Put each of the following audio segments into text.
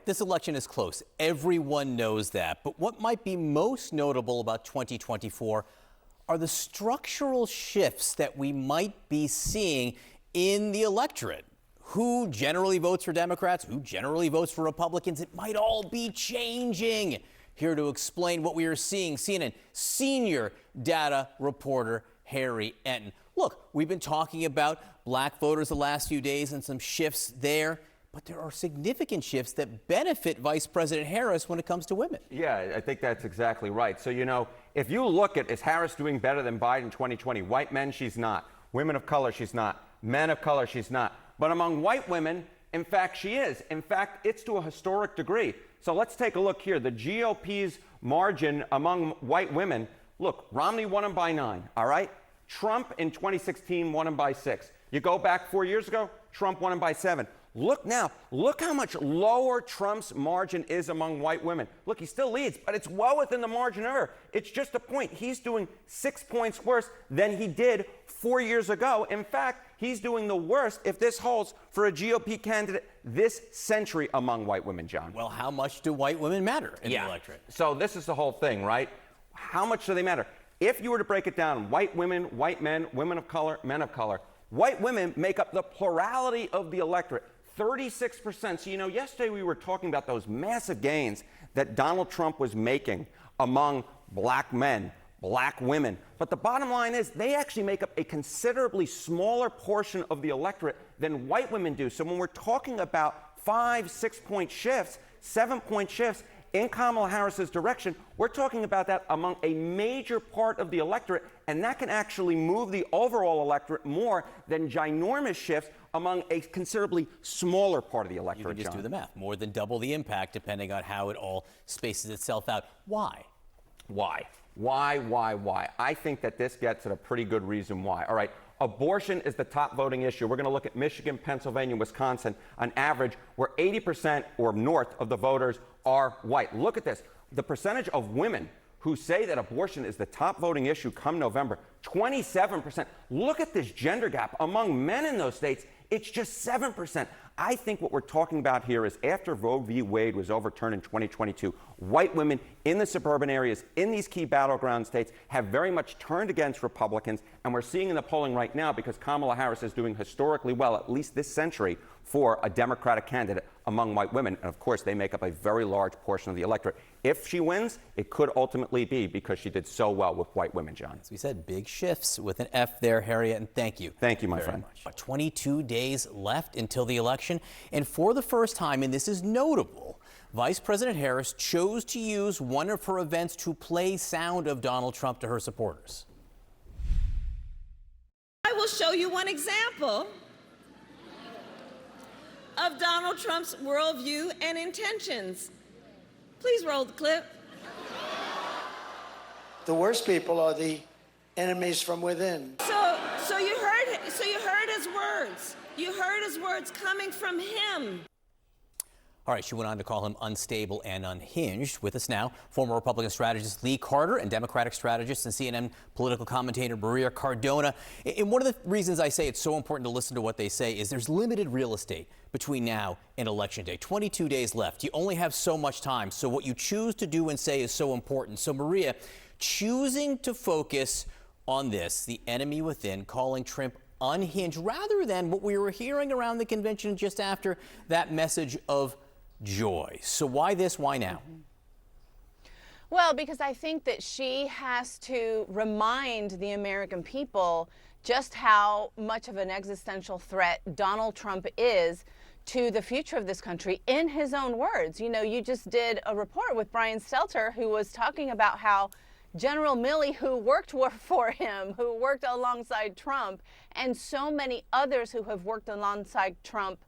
this election is close. Everyone knows that. But what might be most notable about 2024 are the structural shifts that we might be seeing in the electorate. Who generally votes for Democrats? Who generally votes for Republicans? It might all be changing. Here to explain what we are seeing, CNN senior data reporter Harry Enten. Look, we've been talking about black voters the last few days and some shifts there, but there are significant shifts that benefit Vice President Harris when it comes to women. Yeah, I think that's exactly right. So, if you look at, is Harris doing better than Biden in 2020? White men, she's not. Women of color, she's not. Men of color, she's not. But among white women, in fact, she is. In fact, it's to a historic degree. So let's take a look here. The GOP's margin among white women, look, Romney won him by 9, all right? Trump in 2016 won him by 6. You go back 4 years ago, Trump won him by 7. Look now, look how much lower Trump's margin is among white women. Look, he still leads, but it's well within the margin of error. It's just a point. He's doing 6 points worse than he did 4 years ago. In fact, he's doing the worst, if this holds, for a GOP candidate this century among white women, John. Well, how much do white women matter in the electorate? So this is the whole thing, right? How much do they matter? If you were to break it down, white women, white men, women of color, men of color, white women make up the plurality of the electorate. 36%. So, yesterday we were talking about those massive gains that Donald Trump was making among black men, black women. But the bottom line is they actually make up a considerably smaller portion of the electorate than white women do. So when we're talking about 5, 6 point shifts, 7 point shifts in Kamala Harris's direction, we're talking about that among a major part of the electorate, and that can actually move the overall electorate more than ginormous shifts among a considerably smaller part of the electorate. You can just John. do the math. More than double the impact, depending on how it all spaces itself out. Why? Why? I think that this gets at a pretty good reason why. All right, abortion is the top voting issue. We're going to look at Michigan, Pennsylvania, Wisconsin, on average, where 80% or north of the voters are white. Look at this. The percentage of women who say that abortion is the top voting issue come November, 27%. Look at this gender gap. Among men in those states, it's just 7%. I think what we're talking about here is after Roe v. Wade was overturned in 2022, white women in the suburban areas, in these key battleground states, have very much turned against Republicans. And we're seeing in the polling right now, because Kamala Harris is doing historically well, at least this century, for a Democratic candidate among white women. And of course, they make up a very large portion of the electorate. If she wins, it could ultimately be because she did so well with white women, John. As we said, big shifts with an F there, Harriet, and thank you. Thank you, my friend. 22 days left until the election, and for the first time, and this is notable, Vice President Harris chose to use one of her events to play sound of Donald Trump to her supporters. I will show you one example of Donald Trump's worldview and intentions. Please roll the clip. The worst people are the enemies from within. So you heard his words. You heard his words coming from him. All right, she went on to call him unstable and unhinged. With us now, former Republican strategist Lee Carter and Democratic strategist and CNN political commentator Maria Cardona. And one of the reasons I say it's so important to listen to what they say is there's limited real estate between now and Election Day. 22 days left. You only have so much time. So what you choose to do and say is so important. So Maria, choosing to focus on this, the enemy within, calling Trump unhinged, rather than what we were hearing around the convention just after that message of joy. So why this? Why now? Well, because I think that she has to remind the American people just how much of an existential threat Donald Trump is to the future of this country, in his own words. You just did a report with Brian Stelter, who was talking about how General Milley, who worked for him, who worked alongside Trump, and so many others who have worked alongside Trump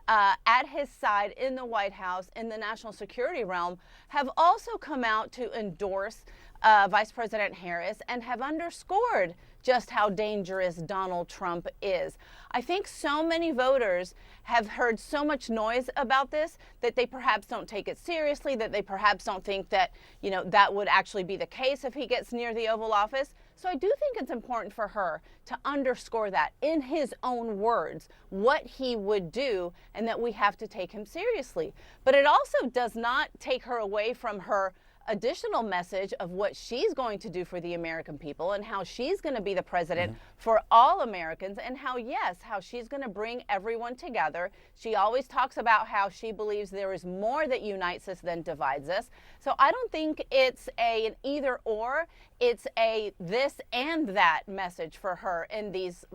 at his side in the White House, in the national security realm, have also come out to endorse Vice President Harris and have underscored just how dangerous Donald Trump is. I think so many voters have heard so much noise about this that they perhaps don't take it seriously, that they perhaps don't think that, that would actually be the case if he gets near the Oval Office. So I do think it's important for her to underscore that in his own words, what he would do, and that we have to take him seriously. But it also does not take her away from her additional message of what she's going to do for the American people and how she's going to be the president for all Americans, and how she's going to bring everyone together. She always talks about how she believes there is more that unites us than divides us. So I don't think it's an either or, it's a this and that message for her in these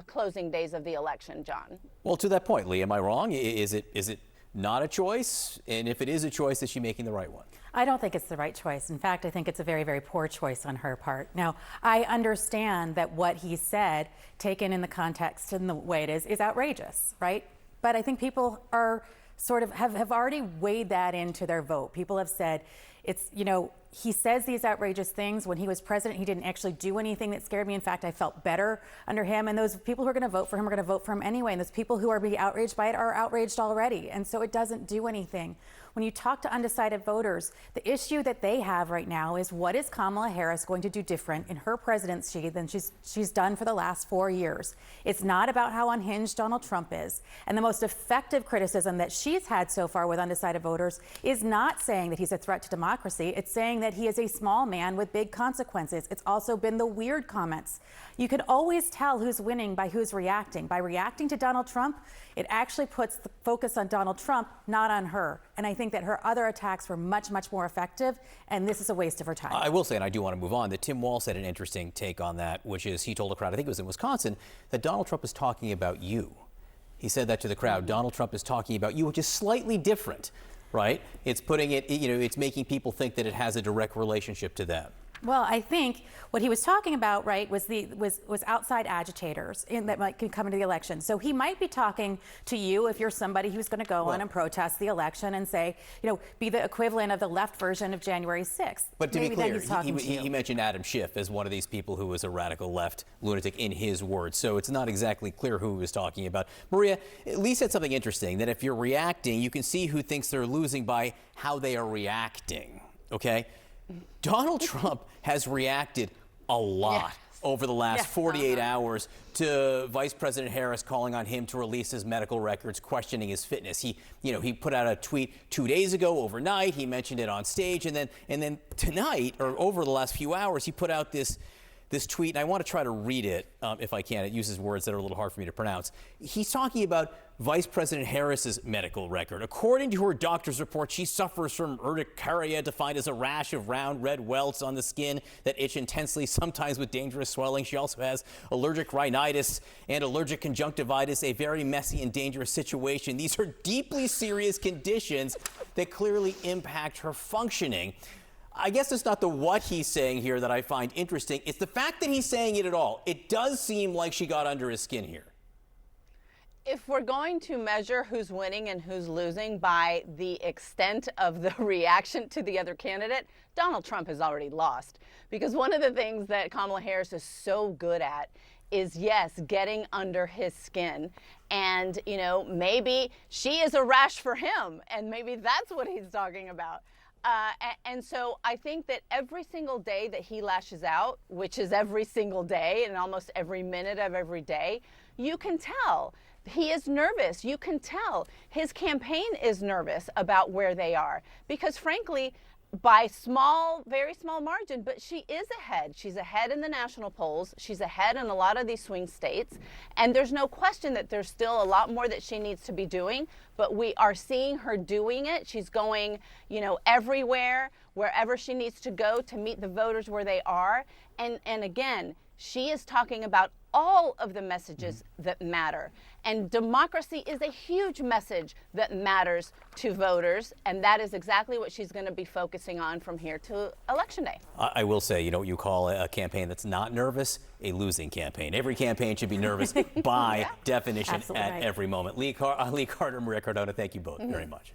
closing days of the election, John. Well, to that point, Lee, am I wrong? Is it not a choice? And if it is a choice, is she making the right one? I don't think it's the right choice. In fact, I think it's a very, very poor choice on her part. Now, I understand that what he said, taken in the context and the way it is outrageous, right? But I think people are sort of have already weighed that into their vote. People have said, it's, you know, he says these outrageous things. When he was president, he didn't actually do anything that scared me. In fact, I felt better under him. And those people who are going to vote for him are going to vote for him anyway. And those people who are being outraged by it are outraged already. And so it doesn't do anything. When you talk to undecided voters, the issue that they have right now is, what is Kamala Harris going to do different in her presidency than she's done for the last 4 years? It's not about how unhinged Donald Trump is. And the most effective criticism that she's had so far with undecided voters is not saying that he's a threat to democracy. It's saying that he is a small man with big consequences. It's also been the weird comments. You can always tell who's winning by who's reacting. By reacting to Donald Trump, it actually puts the focus on Donald Trump, not on her. And I think that her other attacks were much, much more effective, and this is a waste of her time. I will say, and I do want to move on, that Tim Walz had an interesting take on that, which is he told a crowd, I think it was in Wisconsin, that Donald Trump is talking about you. He said that to the crowd. Donald Trump is talking about you, which is slightly different, right? It's putting it, you know, it's making people think that it has a direct relationship to them. Well, I think what he was talking about, right, was outside agitators that might come into the election. So he might be talking to you if you're somebody who's going to go on and protest the election and say, you know, be the equivalent of the left version of January 6th. But to be clear, he he mentioned Adam Schiff as one of these people who was a radical left lunatic in his words. So it's not exactly clear who he was talking about. Maria, Lee said something interesting, that if you're reacting, you can see who thinks they're losing by how they are reacting, okay? Donald Trump has reacted a lot over the last 48 hours to Vice President Harris calling on him to release his medical records, questioning his fitness. He put out a tweet 2 days ago overnight. He mentioned it on stage, and then tonight, or over the last few hours, he put out this tweet, and I want to try to read it if I can. It uses words that are a little hard for me to pronounce. He's talking about Vice President Harris's medical record. According to her doctor's report, she suffers from urticaria, defined as a rash of round red welts on the skin that itch intensely, sometimes with dangerous swelling. She also has allergic rhinitis and allergic conjunctivitis, a very messy and dangerous situation. These are deeply serious conditions that clearly impact her functioning. I guess it's not the what he's saying here that I find interesting. It's the fact that he's saying it at all. It does seem like she got under his skin here. If we're going to measure who's winning and who's losing by the extent of the reaction to the other candidate, Donald Trump has already lost. Because one of the things that Kamala Harris is so good at is, yes, getting under his skin. And, you know, maybe she is a rash for him, and maybe that's what he's talking about. And so I think that every single day that he lashes out, which is every single day and almost every minute of every day, you can tell he is nervous. You can tell his campaign is nervous about where they are, because frankly, by very small margin, but she is ahead. She's ahead in the national polls. She's ahead in a lot of these swing states. And there's no question that there's still a lot more that she needs to be doing, but we are seeing her doing it. She's going, you know, everywhere, wherever she needs to go to meet the voters where they are. And again, she is talking about all of the messages that matter. And democracy is a huge message that matters to voters. And that is exactly what she's going to be focusing on from here to Election Day. I will say, you know what you call a campaign that's not nervous? A losing campaign. Every campaign should be nervous by definition at every moment. Lee Carter, Maria Cardona, thank you both very much.